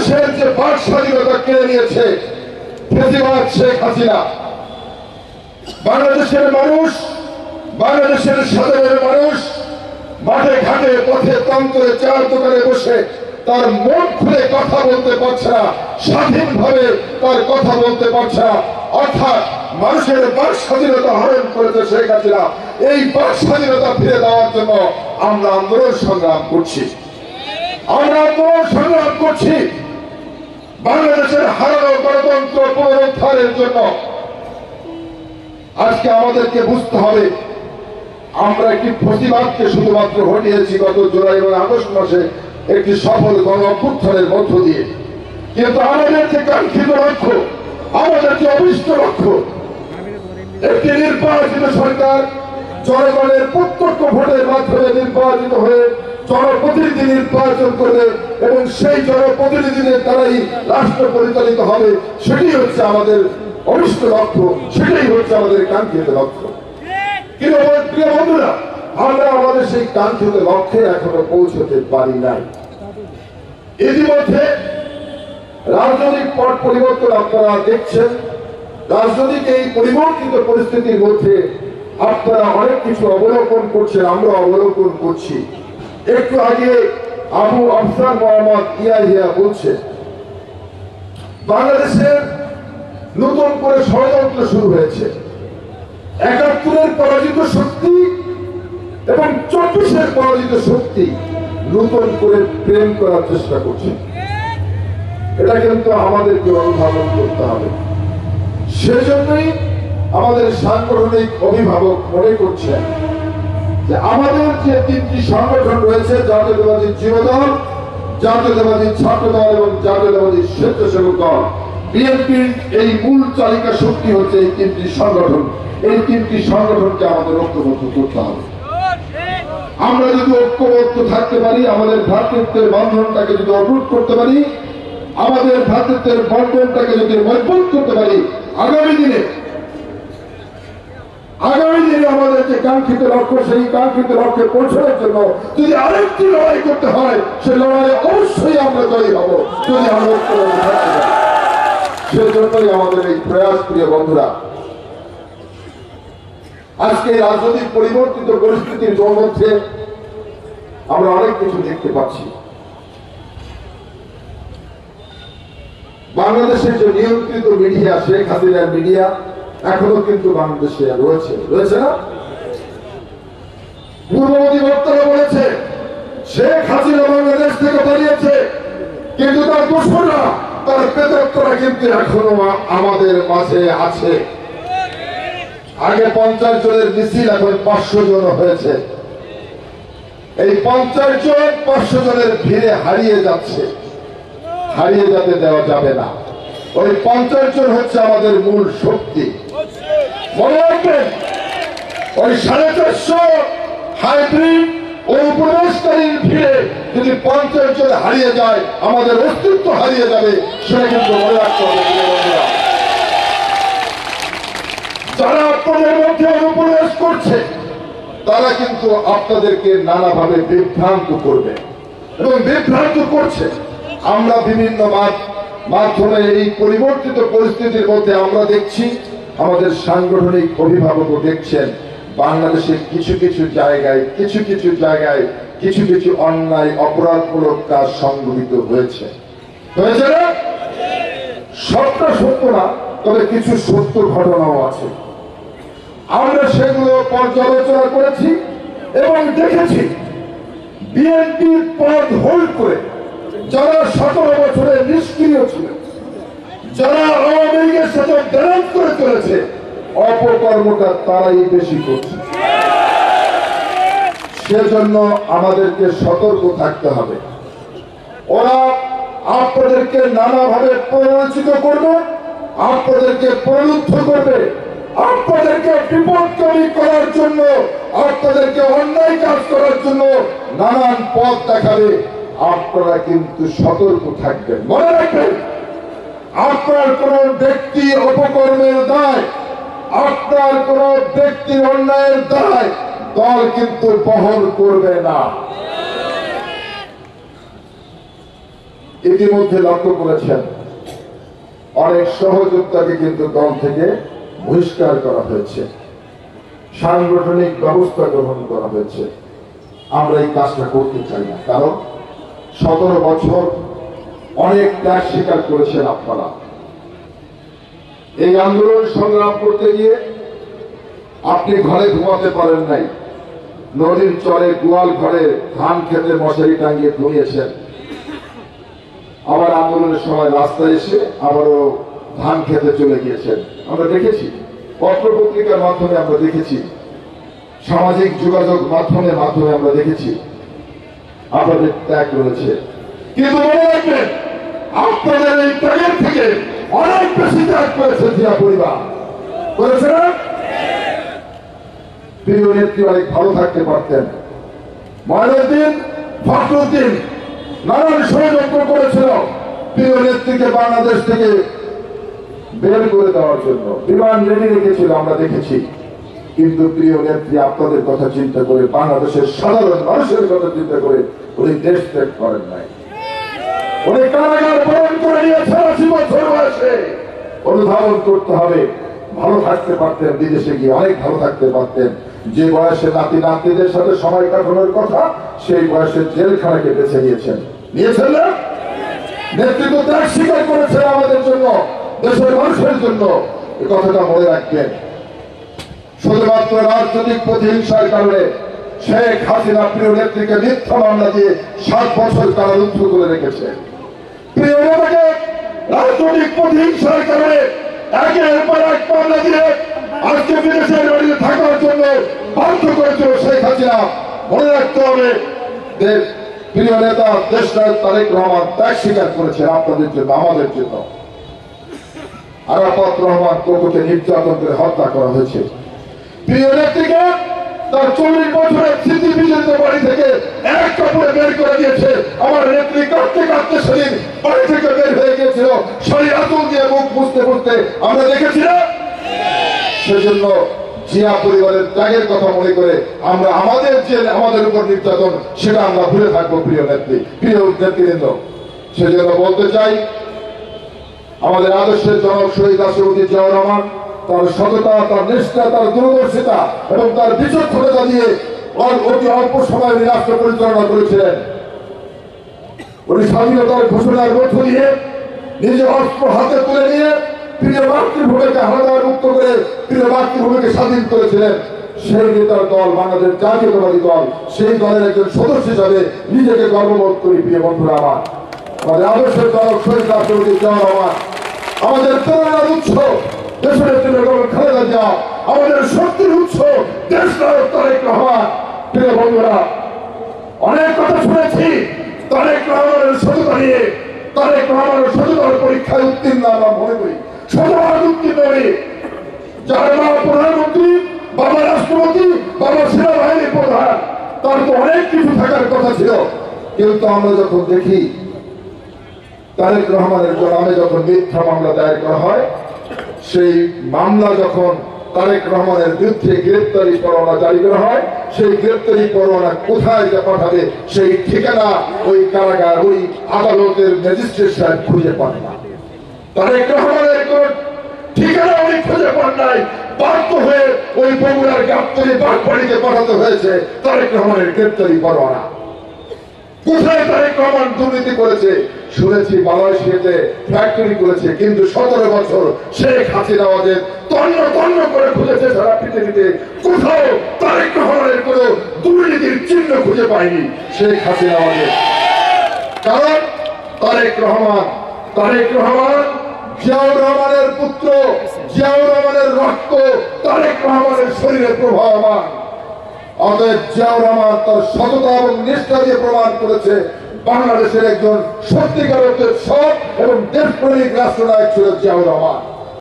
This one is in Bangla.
বাংলাদেশের যে বাক স্বাধীনতা কেড়ে নিয়েছে ফেসিবাদ শেখ হাসিনা। বাংলাদেশের মানুষ, বাংলাদেশের সাধারণ মানুষ মাঠে ঘাটে পথে তন্ত্রে চার দোকানে বসে তার মন খুলে কথা বলতে পারছে না, স্বাধীনভাবে তার কথা বলতে পারছে না। অর্থাৎ মানুষের বাক স্বাধীনতা হরণ করেছে শেখ হাসিনা। এই বাক স্বাধীনতা ফিরে দেওয়ার জন্য আমরা আন্দোলন সংগ্রাম করছি, আমরা আন্দোলন সংগ্রাম করছি বাংলাদেশের হারানো গণতন্ত্র পুনরুদ্ধারের জন্য। আজকে আমাদেরকে বুঝতে হবে আমরা একটি ফেসিবাদকে শুধুমাত্র হটিয়েছি গত জুলাই এবং আগস্ট মাসে একটি সফল গণ অভ্যুত্থানের মধ্য দিয়ে, কিন্তু আমাদের যে কাঙ্ক্ষিত লক্ষ্য, আমাদের যে অভিষ্ট লক্ষ্য, একটি নির্বাচিত সরকার জনগণের প্রত্যক্ষ ভোটের মাধ্যমে নির্বাচিত হয়ে জনপ্রতিনিধি নির্বাচন করবে এবং সেই জনপ্রতিনিধিদের দ্বারাই রাষ্ট্র পরিচালিত হবে, সেটি হচ্ছে আমাদের অভিষ্ট লক্ষ্য, সেটাই হচ্ছে আমাদের কাঙ্ক্ষিত লক্ষ্য। কিন্তু আমার প্রিয় বন্ধুরা, আমরা আমাদের সেই কাঙ্ক্ষিত লক্ষ্যে এখনো পৌঁছতে পারি নাই। ইতিমধ্যে রাজনৈতিক পট পরিবর্তন আপনারা দেখছেন। রাজনৈতিক এই পরিবর্তিত পরিস্থিতির মধ্যে আপনারা অনেক কিছু অবলোকন করছেন, আমরা অবলোকন করছি। একটু আগে আবু আফসার মোহাম্মদ ইয়াহিয়া বলছে বাংলাদেশের নতুন করে ষড়যন্ত্র শুরু হয়েছে। ৭১-এর পরাজিত শক্তি এবং ২৪-এর পরাজিত শক্তি নতুন করে প্রেম করার চেষ্টা করছে। এটা কিন্তু আমাদেরকে অনুধাবন করতে হবে। সেজন্যই আমাদের সাংগঠনিক অভিভাবক মনে করছেন যে আমাদের যে ৩টি সংগঠন রয়েছে, জাতীয়তাবাদী যুবদল, জাতীয়তাবাদী ছাত্রদল এবং জাতীয়তাবাদী স্বেচ্ছাসেবক দল, বিএনপির এই মূল চালিকা শক্তি হচ্ছে এই ৩টি সংগঠন। এই ৩টি সংগঠনকে আমাদের ঐক্যবদ্ধ করতে হবে। আমরা যদি ঐক্যবদ্ধ থাকতে পারি, আমাদের ভ্রাতৃত্বের বন্ধনটাকে যদি অটুট করতে পারি, আমাদের ভ্রাতৃত্বের বন্ধনটাকে যদি মজবুত করতে পারি, আগামী দিনে আমাদের যে কাঙ্ক্ষিত লক্ষ্য, সেই কাঙ্ক্ষিত লক্ষ্যে পৌঁছানোর জন্য যদি আরেকটি লড়াই করতে হয়, সেই লড়াই অবশ্যই আমরা জয়ী হব যদি আমরা ঐক্যবদ্ধ থাকতে পারি। সেজন্যই আমাদের এই প্রয়াস। প্রিয় বন্ধুরা, আজকে রাজনৈতিক পরিবর্তিত পরিস্থিতির মধ্যে আমরা অনেক কিছু দেখতে পাচ্ছি। বাংলাদেশের যে নিয়ন্ত্রিত মিডিয়া, শেখ হাসিনার মিডিয়া, এখনো কিন্তু বাংলাদেশে রয়েছে না? পূর্ববর্তী বক্তারা বলেছে শেখ হাসিনা বাংলাদেশ থেকে পালিয়েছে, কিন্তু তার দোসররা, তার প্রেতাত্মারা কিন্তু এখনো আমাদের মাঝে আছে। আগে ৫০ জনের মিছিল, এখন ৫০০ জন হয়েছে। এই ৫০ জন ৫০০ জনের ভিড়ে হারিয়ে যাচ্ছে, হারিয়ে যেতে দেওয়া যাবে না। ওই ৫০ জন হচ্ছে আমাদের মূল শক্তি। মনে রাখবেন, ওই ৪৫০ হাইব্রিড ওই উপদেশকারীর ভিড়ে যদি ৫০ জন হারিয়ে যায়, আমাদের অস্তিত্ব হারিয়ে যাবে, সেটা কিন্তু মনে রাখতে হবে। যারা আপনাদের মধ্যে অনুপ্রবেশ করছে, তারা কিন্তু আপনাদেরকে নানাভাবে বিভ্রান্ত করবে এবং বিভ্রান্ত করছে। আমরা বিভিন্ন মাধ্যমে এই পরিবর্তিত পরিস্থিতির মধ্যে আমরা দেখছি, আমাদের সাংগঠনিক অভিভাবকও দেখছেন, বাংলাদেশের কিছু কিছু জায়গায় কিছু অন্যায় অপরাধমূলক কাজ সংঘটিত হয়েছে না? সবটা সত্য না, তবে কিছু সত্য ঘটনাও আছে। আমরা সেগুলো পর্যালোচনা করেছি এবং দেখেছি বিএনপির পদ হোল্ড করে যারা ১৭ বছরে নিষ্ক্রিয় ছিলেন, যারা আওয়ামী লীগের সাথে ড্যান্স করে চলেছে, অপকর্মটা তারাই বেশি করছে। সেজন্য আমাদেরকে সতর্ক থাকতে হবে। ওরা আপনাদেরকে নানাভাবে প্ররোচিত করবে, আপনাদেরকে প্রলুব্ধ করবে, আপনাদেরকে বিপদকারী করার জন্য, আপনাদেরকে অন্যায় কাজ করার জন্য নানান পথ দেখাবে। আপনারা কিন্তু সতর্ক থাকবেন। মনে রাখবেন, আপনার কোন ব্যক্তি অপকর্মের দায়, আপনার কোন ব্যক্তির অন্যায়ের দায় দল কিন্তু বহন করবে না। ইতিমধ্যে লক্ষ্য করেছেন অনেক সহযোদ্ধাকে কিন্তু দল থেকে বহিষ্কার করা হয়েছে, সাংগঠনিক ব্যবস্থা গ্রহণ করা হয়েছে। আমরা এই কাজটা করতে চাই না, কারণ 17 বছর অনেক ত্যাগ স্বীকার করেছেন আপনারা। এই আন্দোলন সংগ্রাম করতে গিয়ে আপনি ঘরে ঘুমাতে পারেন নাই, নদীর চরে গোয়াল ঘরে ধান খেতে মশারি টাঙিয়ে ঘুমিয়েছেন। আবার আন্দোলনের সময় রাস্তায় এসে আবারও ধান খেতে চলে গিয়েছেন। আমরা দেখেছি, পত্র পত্রিকার মাধ্যমে আমরা দেখেছি, সামাজিক যোগাযোগ মাধ্যমে আমরা দেখেছি আপনাদের ত্যাগ রয়েছে। কিন্তু মনে রাখবেন, আপনাদের এই ত্যাগের থেকে অনেক বেশি ত্যাগ করেছে জিয়া পরিবার, করেছে না? প্রিয় নেত্রী অনেক ভালো থাকতে পারতেন। ময়নুদ্দিন, ফখরুদ্দিন নানান ষড়যন্ত্র করেছিল প্রিয় নেত্রীকে বাংলাদেশ থেকে বের করে দেওয়ার জন্য, বিমান রেডি রেখেছিল, আমরা দেখেছি। কিন্তু প্রিয় নেত্রী আপনাদের কথা চিন্তা করে, বাংলাদেশের সাধারণ মানুষের কথা চিন্তা করে উনি দেশ ত্যাগ করেন নাই। উনি কারাগার বরণ করে নিয়েছেন 80 বছর বয়সে। অনুধাবন করতে হবে, ভালো থাকতে পারতেন, বিদেশে গিয়ে অনেক ভালো থাকতে পারতেন। যে বয়সে নাতি নাতনিদের সাথে সময় কাটানোর কথা, সেই বয়সে জেলখানাকে বেছে নিয়েছেন না? নেতৃত্ব ত্যাগ স্বীকার করেছেন আমাদের জন্য, দেশের মানুষের জন্য। এই কথাটা মনে রাখবেন। শুধুমাত্র রাজনৈতিক প্রতিহিংসার কারণে শেখ হাসিনা প্রিয় নেত্রীকে মিথ্যা মামলা দিয়ে 7 বছর কারারুদ্ধ করে রেখেছে। প্রিয় নেতাকে রাজনৈতিক প্রতিহিংসার কারণে একের পর এক মামলা দিয়ে আজকে বিদেশের বাড়িতে থাকার জন্য বাধ্য করেছিল শেখ হাসিনা। মনে রাখতে হবে, প্রিয় নেতা দেশনায়ক তারেক রহমান ত্যাগ স্বীকার করেছেন আপনাদের জন্য, আমাদের জন্য। আরাফাত রহমান কোকোকে নির্যাতন করে হত্যা করা হয়েছে। প্রিয় নেত্রীকে তার 40 বছরের স্মৃতি বিজড়িত বাড়ি থেকে এক কাপড়ে বের করে দিয়েছে। আমার নেত্রী কাঁদতে কাঁদতে সেদিন বাড়ি থেকে বের হয়ে গিয়েছিল, শরীর আঁচল দিয়ে মুখ মুছতে মুছতে, আমরা দেখেছি না? সেজন্য জিয়া পরিবারের ত্যাগের কথা মনে করে আমরা আমাদের উপর নির্যাতন, সেটা আমরা ভুলে থাকবো। প্রিয় নেতৃবৃন্দ, সেজন্য বলতে চাই, আমাদের আদর্শের জনক শহীদ রাষ্ট্রপতি জিয়াউর রহমান তার সততা, তার নিষ্ঠা, তার দূরদর্শিতা এবং তার বিচক্ষণতা দিয়ে অতি অল্প সময় উনি রাষ্ট্র পরিচালনা করেছিলেন। উনি স্বাধীনতার ঘোষণার মধ্য দিয়ে নিজে অস্ত্র হাতে তুলে নিয়ে প্রিয় মাতৃভূমিকে হানাদার মুক্ত করে প্রিয় মাতৃভূমিকে স্বাধীন করেছিলেন। সেই নেতার দল বাংলাদেশ জাতীয়তাবাদী দল, সেই দলের একজন সদস্য হিসাবে নিজেকে গর্ববোধ করি। প্রিয় বন্ধুরা আমার, আমাদের আদর্শের জনক শহীদ রাষ্ট্রপতি জিয়াউর রহমান আমাদের প্রেরণার উৎস, দেশের বেগম খালেদা জিয়া আমাদের শক্তির উৎস, দেশনায়ক তারেক রহমান। প্রিয় বন্ধুরা, অনেক কথা শুনেছি তারেক রহমানের সততা নিয়ে। তারেক রহমানের সততার পরীক্ষায় উত্তীর্ণ আমরা মনে করি, শতভাগ উত্তীর্ণ হই। যার মা প্রধানমন্ত্রী, বাবা রাষ্ট্রপতি, বাবা সেনাবাহিনীর প্রধান, তার তো অনেক কিছু থাকার কথা ছিল। কিন্তু আমরা যখন দেখি তারেক রহমানের নামে যখন মিথ্যা মামলা দায়ের করা হয়, সেই মামলা যখন তারেক রহমানের বিরুদ্ধে গ্রেপ্তারি পরোয়ানা জারি করা হয়, সেই গ্রেপ্তারি পরোয়ানা কোথায় যা পাঠাবে সেই ঠিকানা ওই কারাগার, ওই আদালতের ম্যাজিস্ট্রেট সাহেব খুঁজে পান না। তারেক রহমানের কোন ঠিকানা উনি খুঁজে পান নাই। বাধ্য হয়ে ওই বগুড়ার গাবতলী বাগবাড়িতে পাঠাতে হয়েছে তারেক রহমানের গ্রেপ্তারি পরোয়ানা। কোথায় তারেক রহমান দুর্নীতি করেছে? শুনেছি মালয়েশিয়াতে ফ্যাক্টরি করেছে, কিন্তু 17 বছর শেখ হাসিনা আমাদের তন্ন করে খুঁজেছে সারা পৃথিবীতে, কোথাও তারেক রহমানের কোন দুর্নীতির চিহ্ন খুঁজে পায়নি শেখ হাসিনা আমাদের। কারণ তারেক রহমান জিয়াউর রহমানের পুত্র, জিয়াউর রহমানের রক্ত তারেক রহমানের শরীরে প্রবাহমান। অতএব জিয়াউর রহমান তার সততা এবং নিষ্ঠা দিয়ে প্রমাণ করেছে বাংলাদেশের একজন সত্যিকার অর্থে সৎ এবং দেশপ্রেমিক রাষ্ট্রনায়ক ছিল জিয়াউর রহমান।